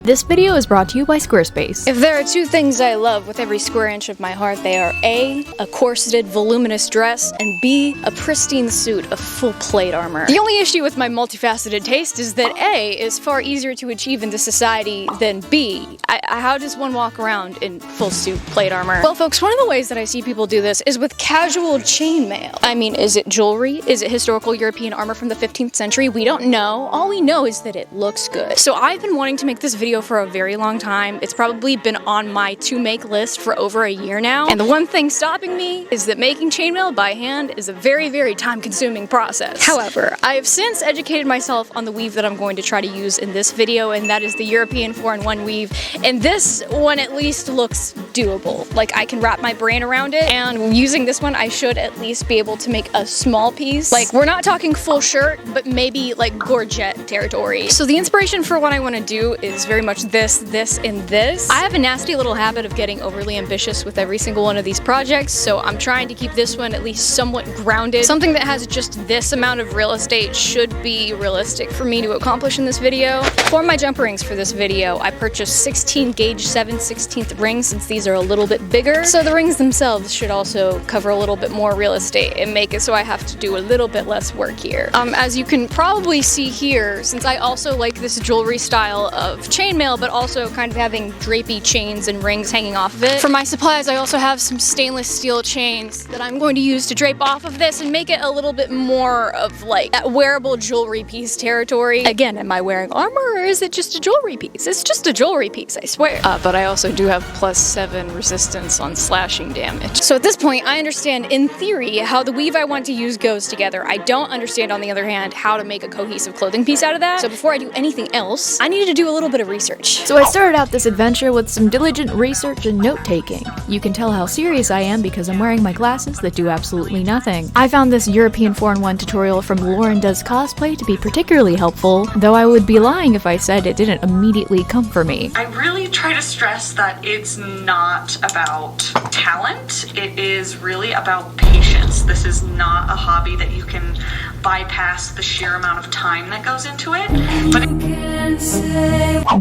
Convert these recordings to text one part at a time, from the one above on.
This video is brought to you by Squarespace. If there are two things I love with every square inch of my heart, they are A, a corseted, voluminous dress, and B, a pristine suit of full plate armor. The only issue with my multifaceted taste is that A is far easier to achieve in this society than B. How does one walk around in full suit plate armor? Well, folks, one of the ways that I see people do this is with casual chainmail. I mean, is it jewelry? Is it historical European armor from the 15th century? We don't know. All we know is that it looks good. So I've been wanting to make this video for a very long time. It's probably been on my to-make list for over a year now. And the one thing stopping me is that making chainmail by hand is a very, very time-consuming process. However, I have since educated myself on the weave that I'm going to try to use in this video, and that is the European 4-in-1 weave. And this one at least looks doable. Like, I can wrap my brain around it, and using this one, I should at least be able to make a small piece. Like, we're not talking full shirt, but maybe like Gorget territory. So the inspiration for what I want to do is very much this, and this. I have a nasty little habit of getting overly ambitious with every single one of these projects, so I'm trying to keep this one at least somewhat grounded. Something that has just this amount of real estate should be realistic for me to accomplish in this video. For my jump rings for this video, I purchased 16 gauge 7/16 rings since these are a little bit bigger. So the rings themselves should also cover a little bit more real estate and make it so I have to do a little bit less work here. As you can probably see here, since I also like this jewelry style of chainmail, but also kind of having drapey chains and rings hanging off of it. For my supplies, I also have some stainless steel chains that I'm going to use to drape off of this and make it a little bit more of like that wearable jewelry piece territory. Again, am I wearing armor or is it just a jewelry piece? It's just a jewelry piece, I swear. But I also do have +7 resistance on slashing damage. So at this point, I understand in theory how the weave I want to use goes together. I don't understand, on the other hand, how to make a cohesive clothing piece out of that. So before I do anything else, I needed to do a little bit of research. So I started out this adventure with some diligent research and note-taking. You can tell how serious I am because I'm wearing my glasses that do absolutely nothing. I found this European 4-in-1 tutorial from Lauren Does Cosplay to be particularly helpful, though I would be lying if I said it didn't immediately come for me. I really try to stress that it's not about talent, it is really about patience. This is not a hobby that you can bypass the sheer amount of time that goes into it.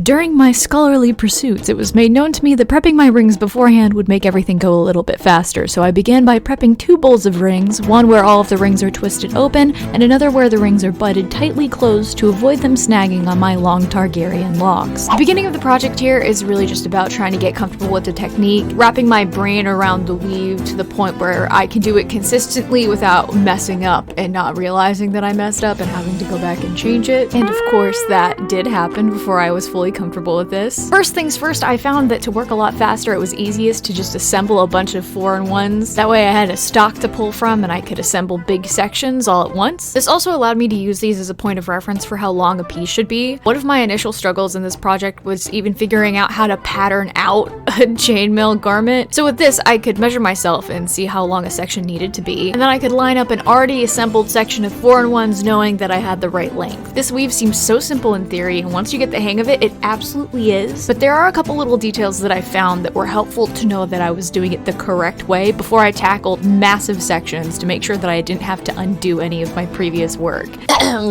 During my scholarly pursuits, it was made known to me that prepping my rings beforehand would make everything go a little bit faster, so I began by prepping 2 bowls of rings, one where all of the rings are twisted open, and another where the rings are butted tightly closed to avoid them snagging on my long Targaryen locks. The beginning of the project here is really just about trying to get comfortable with the technique, wrapping my brain around the weave to the point where I can do it consistently without messing up and not realizing that I messed up and having to go back and change it. And of course, that did happen before I was fully comfortable with this. First things first, I found that to work a lot faster, it was easiest to just assemble a bunch of 4-in-1s. That way I had a stock to pull from and I could assemble big sections all at once. This also allowed me to use these as a point of reference for how long a piece should be. One of my initial struggles in this project was even figuring out how to pattern out a chainmail garment. So with this, I could measure myself and see how long a section needed to be, and then I could line up an already assembled section of 4-in-1s knowing that I had the right length. This weave seems so simple in theory, and once you get the hang of it, it absolutely is. But there are a couple little details that I found that were helpful to know that I was doing it the correct way before I tackled massive sections to make sure that I didn't have to undo any of my previous work.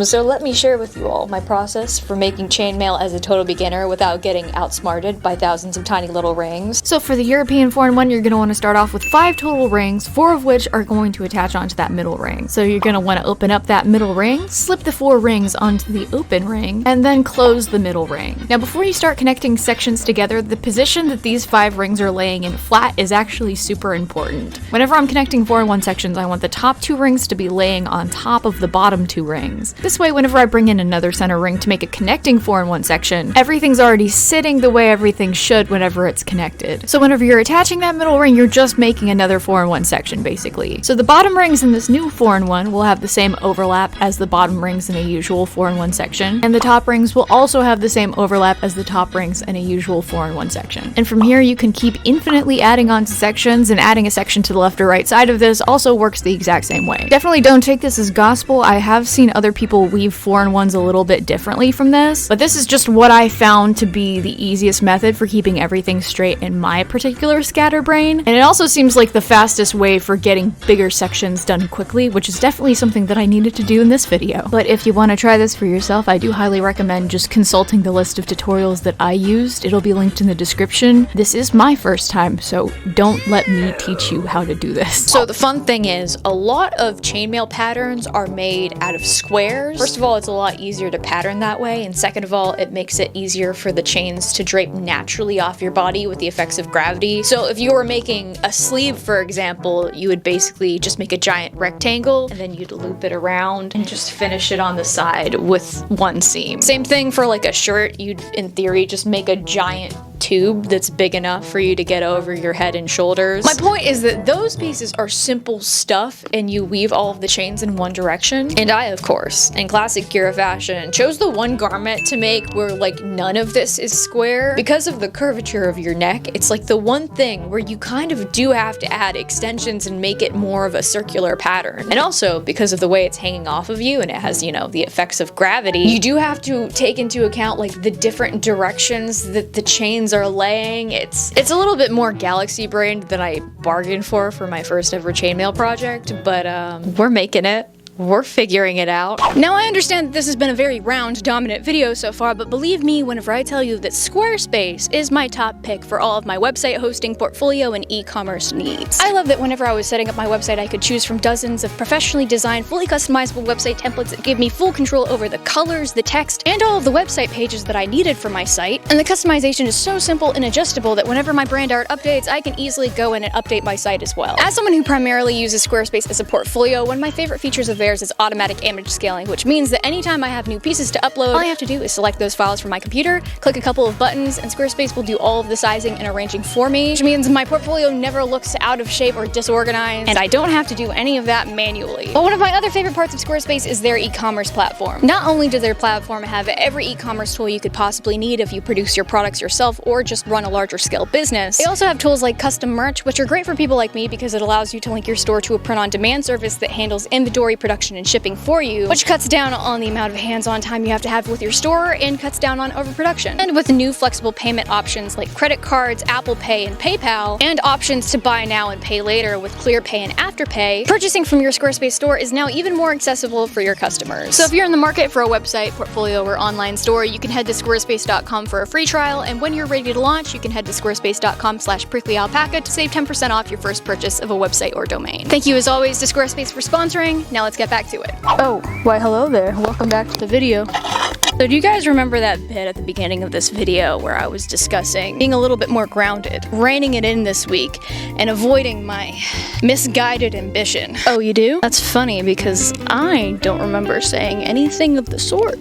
So let me share with you all my process for making chainmail as a total beginner without getting outsmarted by thousands of tiny little rings. So for the European 4-in-1, you're going to want to start off with 5 total rings, 4 of which are going to attach onto that middle ring. So you're going to want to open up that middle ring, slip the 4 rings onto the open ring, and then close the middle ring. Now before you start connecting sections together, the position that these 5 rings are laying in flat is actually super important. Whenever I'm connecting 4-in-1 sections, I want the top 2 rings to be laying on top of the bottom 2 rings. This way, whenever I bring in another center ring to make a connecting 4-in-1 section, everything's already sitting the way everything should whenever it's connected. So whenever you're attaching that middle ring, you're just making another 4-in-1 section, basically. So the bottom rings in this new 4-in-1 will have the same overlap as the bottom rings in a usual 4-in-1 section, and the top rings will also have the same overlap as the top rings in a usual 4-in-1 section. And from here, you can keep infinitely adding on to sections, and adding a section to the left or right side of this also works the exact same way. Definitely don't take this as gospel. I have seen other people weave 4-in-1s a little bit differently from this, but this is just what I found to be the easiest method for keeping everything straight rate in my particular scatterbrain, and it also seems like the fastest way for getting bigger sections done quickly, which is definitely something that I needed to do in this video. But if you want to try this for yourself, I do highly recommend just consulting the list of tutorials that I used. It'll be linked in the description. This is my first time, so don't let me teach you how to do this. So the fun thing is, a lot of chainmail patterns are made out of squares. First of all, it's a lot easier to pattern that way, and second of all, it makes it easier for the chains to drape naturally off your body with the effects of gravity. So if you were making a sleeve, for example, you would basically just make a giant rectangle and then you'd loop it around and just finish it on the side with one seam. Same thing for like a shirt. You'd, in theory, just make a giant tube that's big enough for you to get over your head and shoulders. My point is that those pieces are simple stuff and you weave all of the chains in one direction. And I, of course, in classic Kira fashion, chose the one garment to make where like none of this is square. Because of the curvature of your neck, it's like the one thing where you kind of do have to add extensions and make it more of a circular pattern. And also, because of the way it's hanging off of you and it has, you know, the effects of gravity, you do have to take into account like the different directions that the chains are laying. It's a little bit more galaxy brained than I bargained for my first ever chainmail project, but we're making it. We're figuring it out. Now I understand that this has been a very round, dominant video so far, but believe me whenever I tell you that Squarespace is my top pick for all of my website hosting, portfolio, and e-commerce needs. I love that whenever I was setting up my website, I could choose from dozens of professionally designed, fully customizable website templates that give me full control over the colors, the text, and all of the website pages that I needed for my site. And the customization is so simple and adjustable that whenever my brand art updates, I can easily go in and update my site as well. As someone who primarily uses Squarespace as a portfolio, one of my favorite features of theirs is automatic image scaling, which means that anytime I have new pieces to upload, all I have to do is select those files from my computer, click a couple of buttons, and Squarespace will do all of the sizing and arranging for me, which means my portfolio never looks out of shape or disorganized, and I don't have to do any of that manually. But one of my other favorite parts of Squarespace is their e-commerce platform. Not only does their platform have every e-commerce tool you could possibly need if you produce your products yourself or just run a larger scale business, they also have tools like custom merch, which are great for people like me because it allows you to link your store to a print-on-demand service that handles inventory, production, and shipping for you, which cuts down on the amount of hands-on time you have to have with your store and cuts down on overproduction. And with new flexible payment options like credit cards, Apple Pay, and PayPal, and options to buy now and pay later with ClearPay and Afterpay, purchasing from your Squarespace store is now even more accessible for your customers. So if you're in the market for a website, portfolio, or online store, you can head to squarespace.com for a free trial, and when you're ready to launch, you can head to squarespace.com/PricklyAlpaca to save 10% off your first purchase of a website or domain. Thank you as always to Squarespace for sponsoring. Now let's get back to it. Oh, why hello there. Welcome back to the video. So do you guys remember that bit at the beginning of this video where I was discussing being a little bit more grounded, reining it in this week, and avoiding my misguided ambition? Oh, you do? That's funny because I don't remember saying anything of the sort.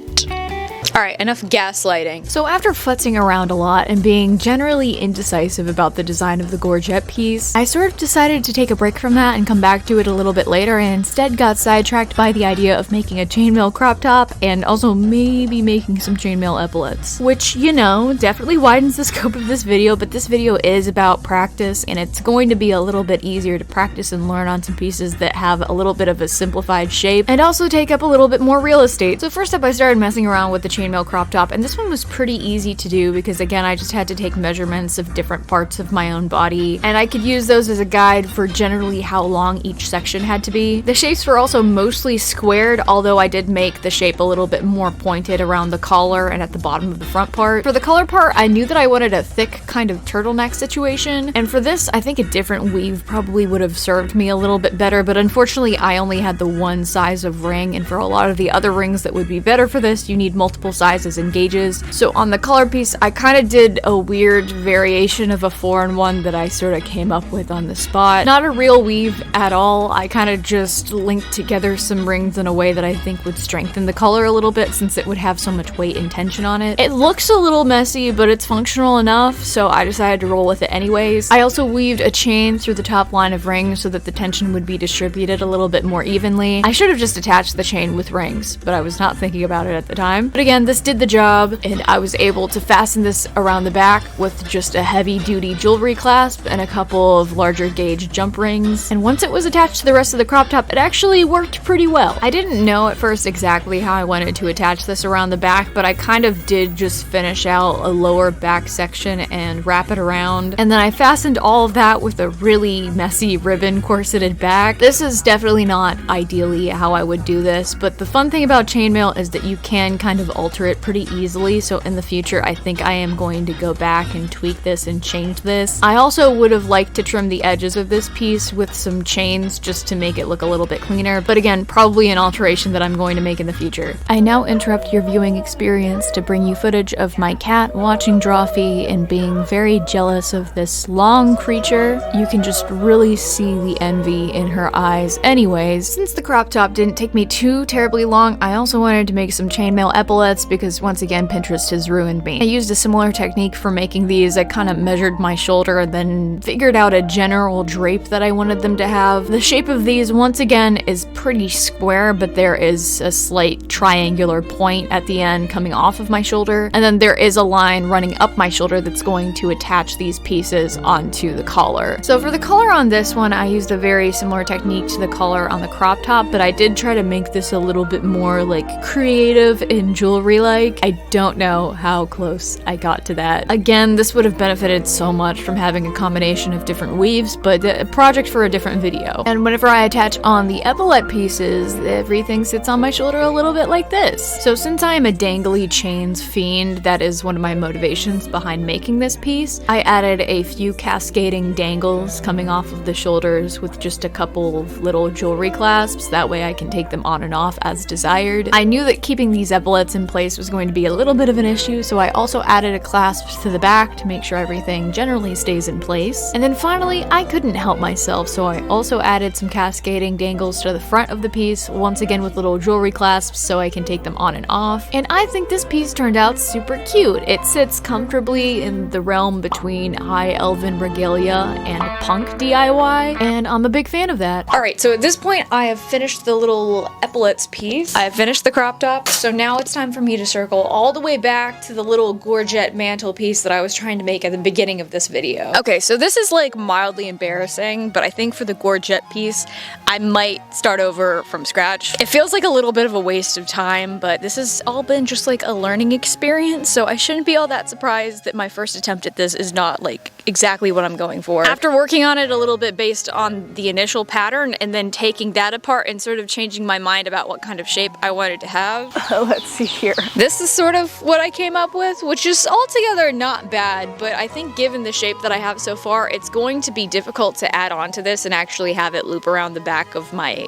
Alright, enough gaslighting. So after futzing around a lot and being generally indecisive about the design of the Gorget piece, I sort of decided to take a break from that and come back to it a little bit later, and instead got sidetracked by the idea of making a chainmail crop top and also maybe making some chainmail epaulets. Which, you know, definitely widens the scope of this video, but this video is about practice, and it's going to be a little bit easier to practice and learn on some pieces that have a little bit of a simplified shape and also take up a little bit more real estate. So first up, I started messing around with the chainmail crop top, and this one was pretty easy to do because again I just had to take measurements of different parts of my own body, and I could use those as a guide for generally how long each section had to be. The shapes were also mostly squared, although I did make the shape a little bit more pointed around the collar and at the bottom of the front part. For the collar part, I knew that I wanted a thick kind of turtleneck situation, and for this I think a different weave probably would have served me a little bit better, but unfortunately I only had the one size of ring, and for a lot of the other rings that would be better for this you need multiple sizes and gauges. So on the collar piece I kind of did a weird variation of a 4-in-1 that I sort of came up with on the spot. Not a real weave at all, I kind of just linked together some rings in a way that I think would strengthen the color a little bit since it would have so much weight and tension on it. It looks a little messy, but it's functional enough, so I decided to roll with it anyways. I also weaved a chain through the top line of rings so that the tension would be distributed a little bit more evenly. I should have just attached the chain with rings, but I was not thinking about it at the time. But again, again, this did the job, and I was able to fasten this around the back with just a heavy-duty jewelry clasp and a couple of larger gauge jump rings. And once it was attached to the rest of the crop top, it actually worked pretty well. I didn't know at first exactly how I wanted to attach this around the back, but I kind of did just finish out a lower back section and wrap it around. And then I fastened all of that with a really messy ribbon corseted back. This is definitely not ideally how I would do this, but the fun thing about chainmail is that you can kind of alter it pretty easily, so in the future I think I am going to go back and tweak this and change this. I also would have liked to trim the edges of this piece with some chains just to make it look a little bit cleaner, but again, probably an alteration that I'm going to make in the future. I now interrupt your viewing experience to bring you footage of my cat watching Drawfee and being very jealous of this long creature. You can just really see the envy in her eyes. Anyways, since the crop top didn't take me too terribly long, I also wanted to make some chainmail epaulets because once again Pinterest has ruined me. I used a similar technique for making these. I kind of measured my shoulder and then figured out a general drape that I wanted them to have. The shape of these once again is pretty square, but there is a slight triangular point at the end coming off of my shoulder, and then there is a line running up my shoulder that's going to attach these pieces onto the collar. So for the collar on this one, I used a very similar technique to the collar on the crop top, but I did try to make this a little bit more like creative and jewelry-like. I don't know how close I got to that. Again, this would have benefited so much from having a combination of different weaves, but a project for a different video. And whenever I attach on the epaulette pieces, everything sits on my shoulder a little bit like this. So since I am a dangly chains fiend, that is one of my motivations behind making this piece, I added a few cascading dangles coming off of the shoulders with just a couple of little jewelry clasps. That way I can take them on and off as desired. I knew that keeping these epaulets in place was going to be a little bit of an issue, so I also added a clasp to the back to make sure everything generally stays in place. And then finally, I couldn't help myself, so I also added some cascading dangles to the front of the piece, once again with little jewelry clasps so I can take them on and off. And I think this piece turned out super cute. It sits comfortably in the realm between high elven regalia and punk DIY, and I'm a big fan of that. Alright, so at this point I have finished the little epaulets piece. I have finished the crop top, so now it's time for me to circle all the way back to the little Gorget mantle piece that I was trying to make at the beginning of this video. Okay, so this is like mildly embarrassing, but I think for the Gorget piece, I might start over from scratch. It feels like a little bit of a waste of time, but this has all been just like a learning experience, so I shouldn't be all that surprised that my first attempt at this is not like exactly what I'm going for. After working on it a little bit based on the initial pattern and then taking that apart and sort of changing my mind about what kind of shape I wanted to have. Let's see here. This is sort of what I came up with, which is altogether not bad, but I think given the shape that I have so far, it's going to be difficult to add on to this and actually have it loop around the back of my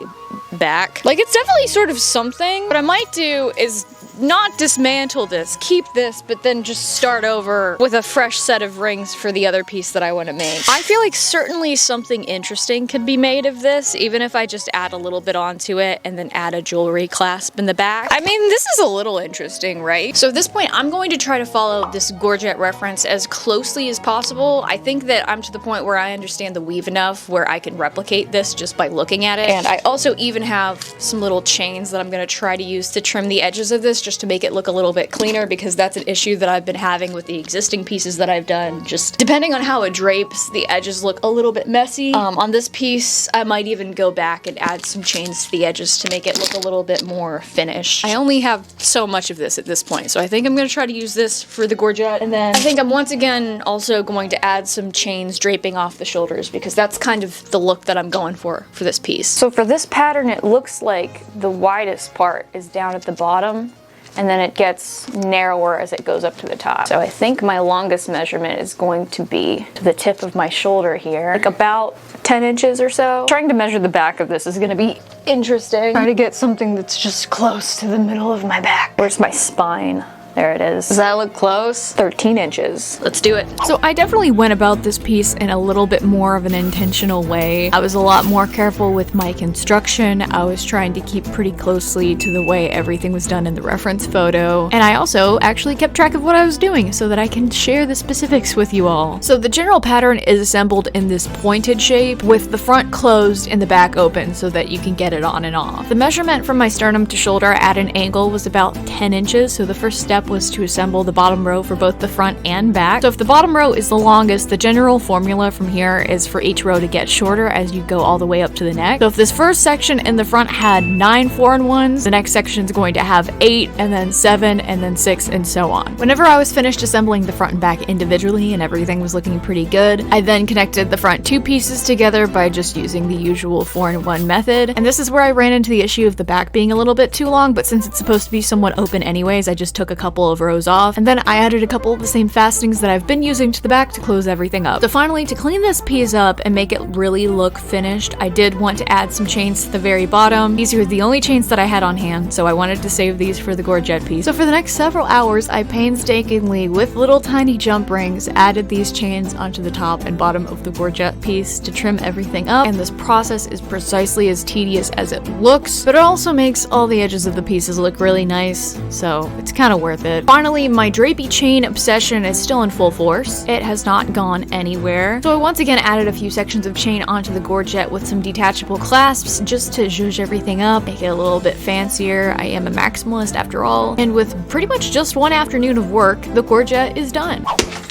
back. Like, it's definitely sort of something. What I might do is not dismantle this, keep this, but then just start over with a fresh set of rings for the other piece that I want to make. I feel like certainly something interesting could be made of this, even if I just add a little bit onto it and then add a jewelry clasp in the back. I mean, this is a little interesting, right? So at this point, I'm going to try to follow this Gorget reference as closely as possible. I think that I'm to the point where I understand the weave enough where I can replicate this just by looking at it. And I also even have some little chains that I'm going to try to use to trim the edges of this just to make it look a little bit cleaner, because that's an issue that I've been having with the existing pieces that I've done. Just depending on how it drapes, the edges look a little bit messy. On this piece, I might even go back and add some chains to the edges to make it look a little bit more finished. I only have so much of this at this point, so I think I'm going to try to use this for the Gorget, and then I think I'm once again also going to add some chains draping off the shoulders, because that's kind of the look that I'm going for this piece. So for this pattern, it looks like the widest part is down at the bottom, and then it gets narrower as it goes up to the top. So I think my longest measurement is going to be to the tip of my shoulder here, like about 10 inches or so. Trying to measure the back of this is gonna be interesting. Trying to get something that's just close to the middle of my back. Where's my spine? There it is. Does that look close? 13 inches. Let's do it. So I definitely went about this piece in a little bit more of an intentional way. I was a lot more careful with my construction. I was trying to keep pretty closely to the way everything was done in the reference photo. And I also actually kept track of what I was doing so that I can share the specifics with you all. So the general pattern is assembled in this pointed shape with the front closed and the back open so that you can get it on and off. The measurement from my sternum to shoulder at an angle was about 10 inches. So the first step was to assemble the bottom row for both the front and back. So if the bottom row is the longest, the general formula from here is for each row to get shorter as you go all the way up to the neck. So if this first section in the front had 9 4-in-1s, the next section is going to have 8, and then 7, and then 6, and so on. Whenever I was finished assembling the front and back individually and everything was looking pretty good, I then connected the front 2 pieces together by just using the usual 4-in-1 method. And this is where I ran into the issue of the back being a little bit too long, but since it's supposed to be somewhat open anyways, I just took a couple of rows off, and then I added a couple of the same fastenings that I've been using to the back to close everything up. So finally, to clean this piece up and make it really look finished, I did want to add some chains to the very bottom. These are the only chains that I had on hand, so I wanted to save these for the Gorget piece. So for the next several hours, I painstakingly, with little tiny jump rings, added these chains onto the top and bottom of the Gorget piece to trim everything up, and this process is precisely as tedious as it looks, but it also makes all the edges of the pieces look really nice, so it's kind of worth it. Finally, my drapey chain obsession is still in full force. It has not gone anywhere. So I once again added a few sections of chain onto the Gorget with some detachable clasps just to zhuzh everything up, make it a little bit fancier. I am a maximalist after all. And with pretty much just one afternoon of work, the Gorget is done.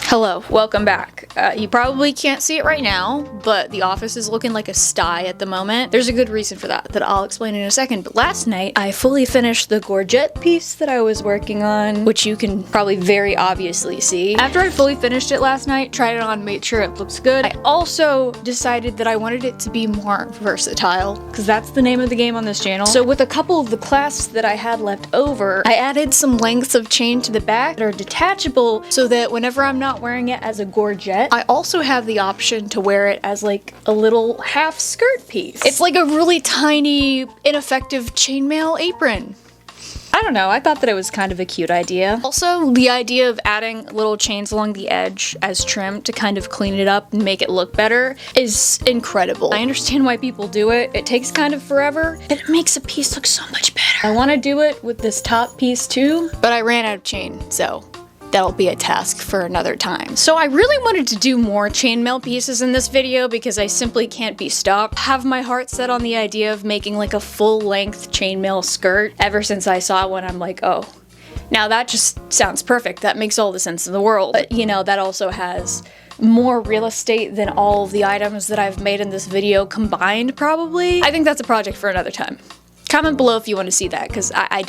Hello, welcome back. You probably can't see it right now, but the office is looking like a sty at the moment. There's a good reason for that I'll explain in a second, but last night I fully finished the Gorget piece that I was working on, which you can probably very obviously see. After I fully finished it last night, tried it on, made sure it looks good, I also decided that I wanted it to be more versatile, because that's the name of the game on this channel. So with a couple of the clasps that I had left over, I added some lengths of chain to the back that are detachable so that whenever I'm not wearing it as a Gorget, I also have the option to wear it as like a little half skirt piece. It's like a really tiny, ineffective chainmail apron. I don't know, I thought that it was kind of a cute idea. Also, the idea of adding little chains along the edge as trim to kind of clean it up and make it look better is incredible. I understand why people do it. It takes kind of forever, but it makes a piece look so much better. I want to do it with this top piece too, but I ran out of chain, so that'll be a task for another time. So I really wanted to do more chainmail pieces in this video because I simply can't be stopped. I have my heart set on the idea of making like a full-length chainmail skirt. Ever since I saw one, I'm like, oh, now that just sounds perfect. That makes all the sense in the world. But you know, that also has more real estate than all of the items that I've made in this video combined, probably. I think that's a project for another time. Comment below if you want to see that, because I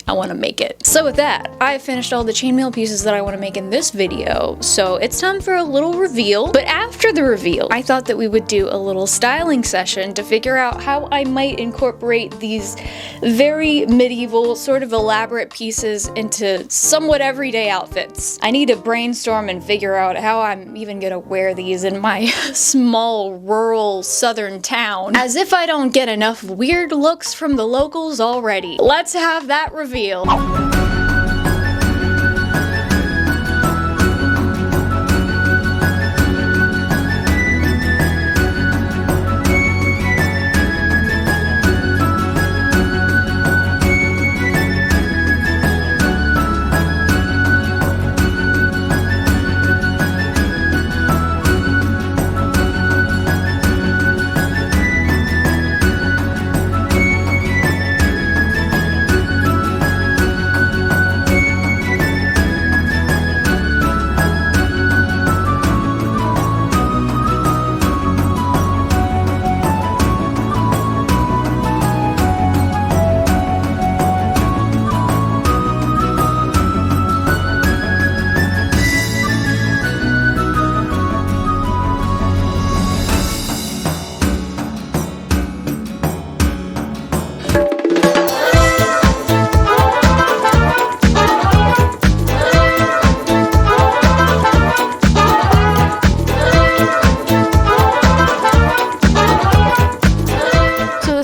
want to make it. So with that, I finished all the chainmail pieces that I want to make in this video, so it's time for a little reveal. But after the reveal, I thought that we would do a little styling session to figure out how I might incorporate these very medieval, sort of elaborate pieces into somewhat everyday outfits. I need to brainstorm and figure out how I'm even gonna wear these in my small, rural, southern town, as if I don't get enough weird looks from the locals already. Let's have that reveal.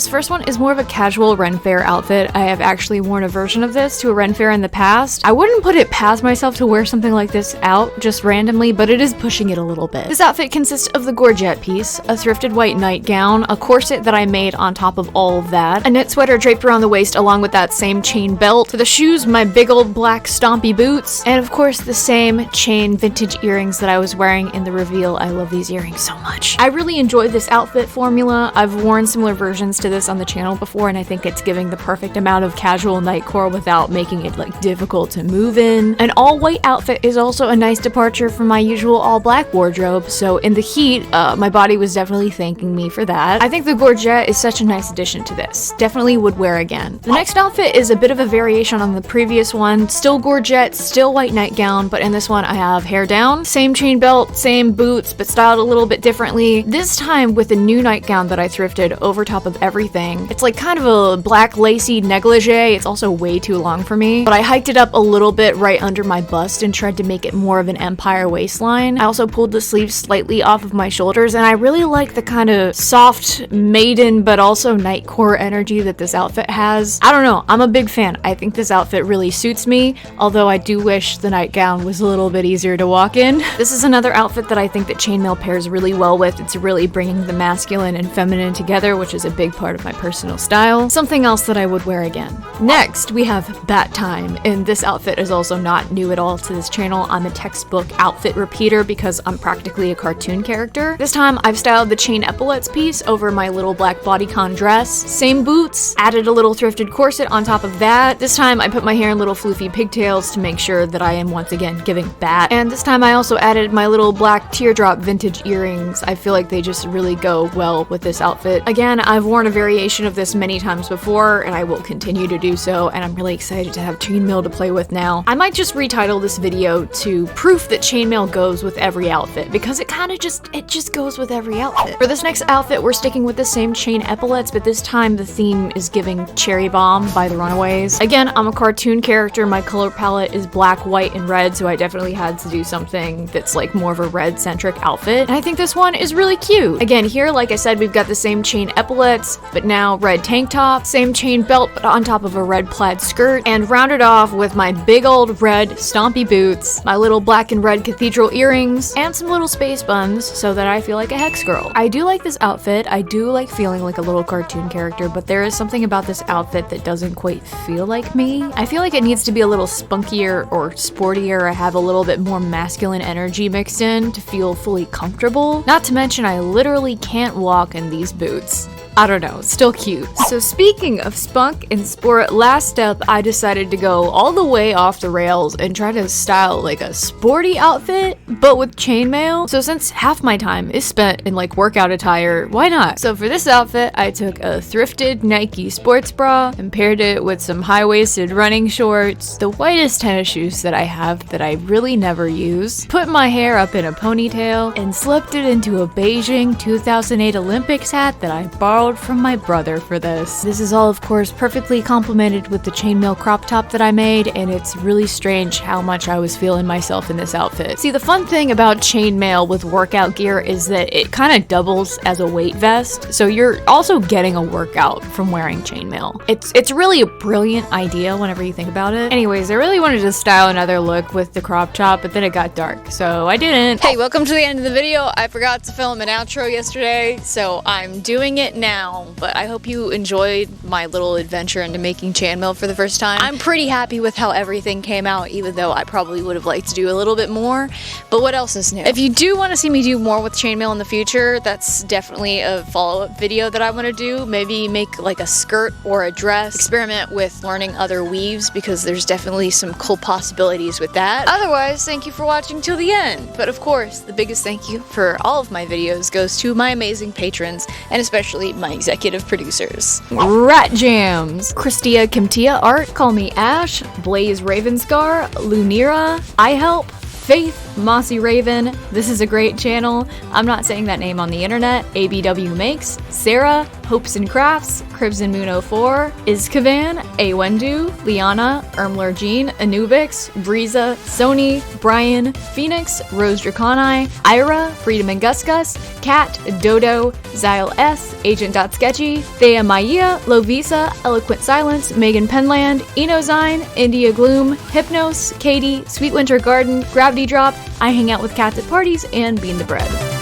This first one is more of a casual Ren Fair outfit. I have actually worn a version of this to a Ren Fair in the past. I wouldn't put it past myself to wear something like this out just randomly, but it is pushing it a little bit. This outfit consists of the Gorget piece, a thrifted white nightgown, a corset that I made on top of all of that, a knit sweater draped around the waist along with that same chain belt. For the shoes, my big old black stompy boots, and of course the same chain vintage earrings that I was wearing in the reveal. I love these earrings so much. I really enjoyed this outfit formula. I've worn similar versions to this on the channel before, and I think it's giving the perfect amount of casual nightcore without making it like difficult to move in. An all white outfit is also a nice departure from my usual all black wardrobe, so in the heat, my body was definitely thanking me for that. I think the Gorget is such a nice addition to this. Definitely would wear again. The next outfit is a bit of a variation on the previous one. Still Gorget, still white nightgown, but in this one I have hair down, same chain belt, same boots, but styled a little bit differently. This time with a new nightgown that I thrifted over top of everything. It's like kind of a black lacy negligee. It's also way too long for me, but I hiked it up a little bit right under my bust and tried to make it more of an empire waistline. I also pulled the sleeves slightly off of my shoulders, and I really like the kind of soft maiden but also nightcore energy that this outfit has. I don't know, I'm a big fan. I think this outfit really suits me, although I do wish the nightgown was a little bit easier to walk in. This is another outfit that I think that chainmail pairs really well with. It's really bringing the masculine and feminine together, which is a big part of my personal style. Something else that I would wear again. Next, we have Bat Time, and this outfit is also not new at all to this channel. I'm a textbook outfit repeater because I'm practically a cartoon character. This time, I've styled the chain epaulets piece over my little black bodycon dress. Same boots, added a little thrifted corset on top of that. This time, I put my hair in little floofy pigtails to make sure that I am once again giving bat. And this time, I also added my little black teardrop vintage earrings. I feel like they just really go well with this outfit. Again, I've worn a variation of this many times before, and I will continue to do so, and I'm really excited to have chainmail to play with now. I might just retitle this video to proof that chainmail goes with every outfit, because it kind of just goes with every outfit. For this next outfit, we're sticking with the same chain epaulets, but this time the theme is giving Cherry Bomb by the Runaways. Again, I'm a cartoon character. My color palette is black, white, and red, so I definitely had to do something that's like more of a red-centric outfit, and I think this one is really cute. Again, here, like I said, we've got the same chain epaulets, but now red tank top, same chain belt, but on top of a red plaid skirt, and rounded off with my big old red stompy boots, my little black and red cathedral earrings, and some little space buns so that I feel like a hex girl. I do like this outfit. I do like feeling like a little cartoon character, but there is something about this outfit that doesn't quite feel like me. I feel like it needs to be a little spunkier or sportier or have a little bit more masculine energy mixed in to feel fully comfortable. Not to mention, I literally can't walk in these boots. I don't know, still cute. So speaking of spunk and sport, last up I decided to go all the way off the rails and try to style like a sporty outfit, but with chainmail. So since half my time is spent in like workout attire, why not? So for this outfit, I took a thrifted Nike sports bra and paired it with some high-waisted running shorts, the whitest tennis shoes that I have that I really never use, put my hair up in a ponytail, and slipped it into a Beijing 2008 Olympics hat that I borrowed from my brother for this. This is all, of course, perfectly complemented with the chainmail crop top that I made, and it's really strange how much I was feeling myself in this outfit. See, the fun thing about chainmail with workout gear is that it kind of doubles as a weight vest, so you're also getting a workout from wearing chainmail. It's really a brilliant idea whenever you think about it. Anyways, I really wanted to style another look with the crop top, but then it got dark, so I didn't. Hey, welcome to the end of the video. I forgot to film an outro yesterday, so I'm doing it now. But I hope you enjoyed my little adventure into making chainmail for the first time. I'm pretty happy with how everything came out, even though I probably would have liked to do a little bit more. But what else is new? If you do want to see me do more with chainmail in the future, that's definitely a follow-up video that I want to do. Maybe make like a skirt or a dress. Experiment with learning other weaves, because there's definitely some cool possibilities with that. Otherwise, thank you for watching till the end. But of course, the biggest thank you for all of my videos goes to my amazing patrons, and especially my executive producers. Rat Jams, Christia Kimtia Art, Call Me Ash, Blaze Ravenscar, Lunira, I Help, Faith, Mossy Raven, This Is a Great Channel, I'm not saying that name on the internet, ABW Makes, Sarah, Hopes and Crafts, Cribs and Moon 04, Izkavan, Awendu, Liana, Ermler Jean, Anubix, Breeza, Sony, Brian, Phoenix, Rose Draconi, Ira, Freedom and Gus Gus, Kat, Dodo, Zyle S, Agent.Sketchy, Thea Maya, Lovisa, Eloquent Silence, Megan Penland, Enozyne, India Gloom, Hypnos, Katie, Sweet Winter Garden, Gravity Drop, I Hang Out with Cats at Parties, and Bean the Bread.